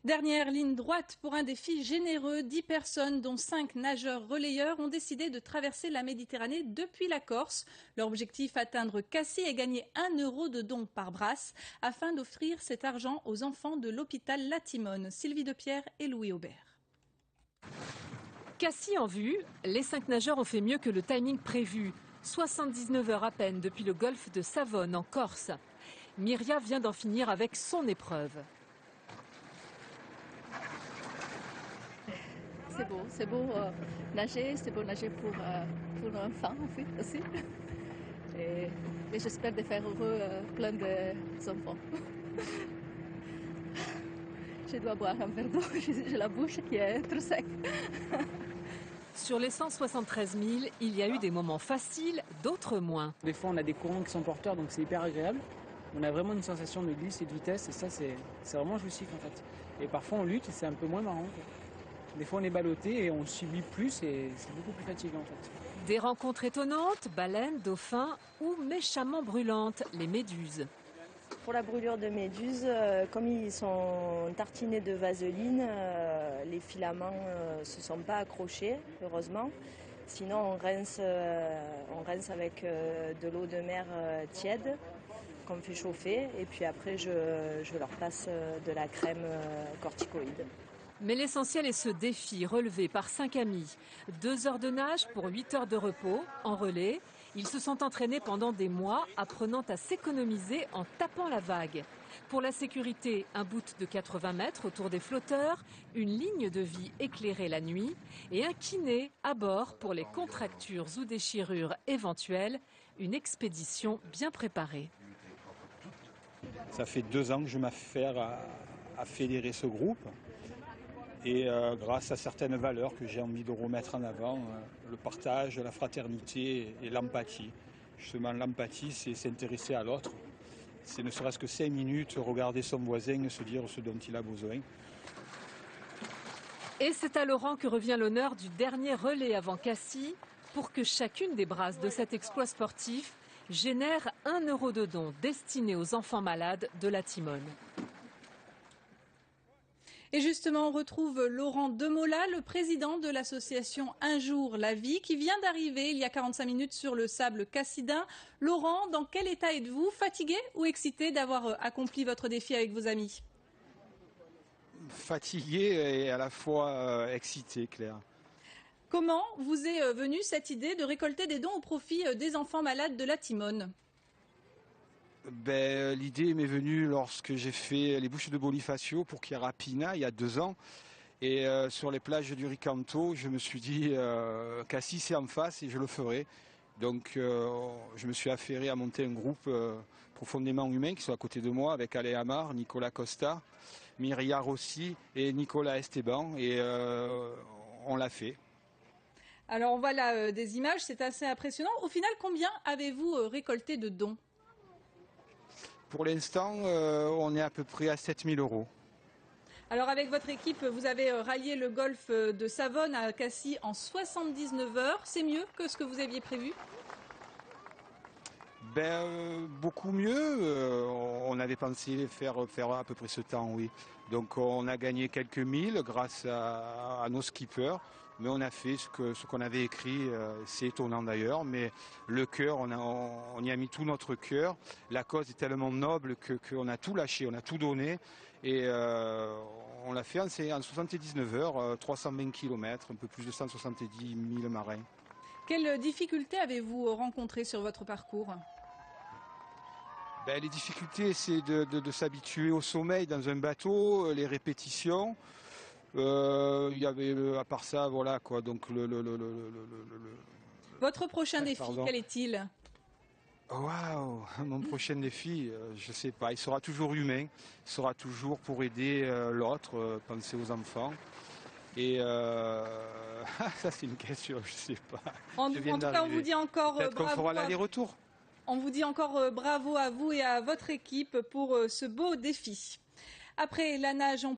Dernière ligne droite pour un défi généreux. 10 personnes, dont 5 nageurs relayeurs, ont décidé de traverser la Méditerranée depuis la Corse. Leur objectif, atteindre Cassis et gagner 1 euro de dons par brasse afin d'offrir cet argent aux enfants de l'hôpital La Timone. Sylvie Depierre et Louis Aubert. Cassis en vue, les 5 nageurs ont fait mieux que le timing prévu. 79 heures à peine depuis le golfe de Savone en Corse. Myria vient d'en finir avec son épreuve. C'est beau nager, c'est beau nager pour l'enfant en fait, aussi. Et j'espère de faire heureux plein d'enfants. Je dois boire un verre d'eau, j'ai la bouche qui est trop sec. Sur les 173 000, il y a eu des moments faciles, d'autres moins. Des fois, on a des courants qui sont porteurs, donc c'est hyper agréable. On a vraiment une sensation de glisse et de vitesse, et ça, c'est vraiment jouissif en fait. Et parfois, on lutte et c'est un peu moins marrant, quoi. Des fois, on est ballotté et on subit plus et c'est beaucoup plus fatigant en fait. Des rencontres étonnantes, baleines, dauphins ou méchamment brûlantes, les méduses. Pour la brûlure de méduses, comme ils sont tartinés de vaseline, les filaments ne se sont pas accrochés, heureusement. Sinon, on rince avec de l'eau de mer tiède qu'on fait chauffer. Et puis après, je leur passe de la crème corticoïde. Mais l'essentiel est ce défi relevé par 5 amis. 2 heures de nage pour 8 heures de repos, en relais. Ils se sont entraînés pendant des mois, apprenant à s'économiser en tapant la vague. Pour la sécurité, un bout de 80 mètres autour des flotteurs, une ligne de vie éclairée la nuit et un kiné à bord pour les contractures ou déchirures éventuelles. Une expédition bien préparée. Ça fait 2 ans que je m'affaire à fédérer ce groupe. Et grâce à certaines valeurs que j'ai envie de remettre en avant, le partage, la fraternité et l'empathie. Justement, l'empathie, c'est s'intéresser à l'autre. C'est ne serait-ce que 5 minutes, regarder son voisin et se dire ce dont il a besoin. Et c'est à Laurent que revient l'honneur du dernier relais avant Cassis, pour que chacune des brasses de cet exploit sportif génère 1 euro de dons destinés aux enfants malades de La Timone. Et justement, on retrouve Laurent Demola, le président de l'association Un jour la vie, qui vient d'arriver il y a 45 minutes sur le sable cassidin. Laurent, dans quel état êtes-vous? Fatigué ou excité d'avoir accompli votre défi avec vos amis? Fatigué et à la fois excité, Claire. Comment vous est venue cette idée de récolter des dons au profit des enfants malades de La Timone? L'idée m'est venue lorsque j'ai fait les Bouches de Bonifacio pour Chiara Pina il y a 2 ans. Et sur les plages du Ricanto, je me suis dit Cassis c'est en face et je le ferai. Donc je me suis affairé à monter un groupe profondément humain qui soit à côté de moi avec Alain Amar, Nicolas Costa, Myria Rossi et Nicolas Esteban. Et on l'a fait. Alors on voit là des images, c'est assez impressionnant. Au final, combien avez-vous récolté de dons? Pour l'instant, on est à peu près à 7 000 euros. Alors avec votre équipe, vous avez rallié le golfe de Savone à Cassis en 79 heures. C'est mieux que ce que vous aviez prévu? Beaucoup mieux. On avait pensé faire à peu près ce temps, oui. Donc on a gagné quelques milles grâce à nos skippers. Mais on a fait ce qu'on avait écrit, c'est étonnant d'ailleurs, mais le cœur, on y a mis tout notre cœur. La cause est tellement noble qu'on a tout lâché, on a tout donné. Et on l'a fait en 79 heures, 320 km, un peu plus de 170 000 marins. Quelles difficultés avez-vous rencontrées sur votre parcours? Les difficultés, c'est de s'habituer au sommeil dans un bateau, les répétitions. Il y avait, à part ça, voilà quoi. Donc Votre prochain défi, quel est-il? Waouh, mon prochain défi, je sais pas. Il sera toujours humain. Il sera toujours pour aider l'autre, penser aux enfants. Et ça, c'est une question, je sais pas. En tout cas, on vous dit encore peut-être qu'on bravo. fera l'aller-retour. On vous dit encore bravo à vous et à votre équipe pour ce beau défi. Après la nage, on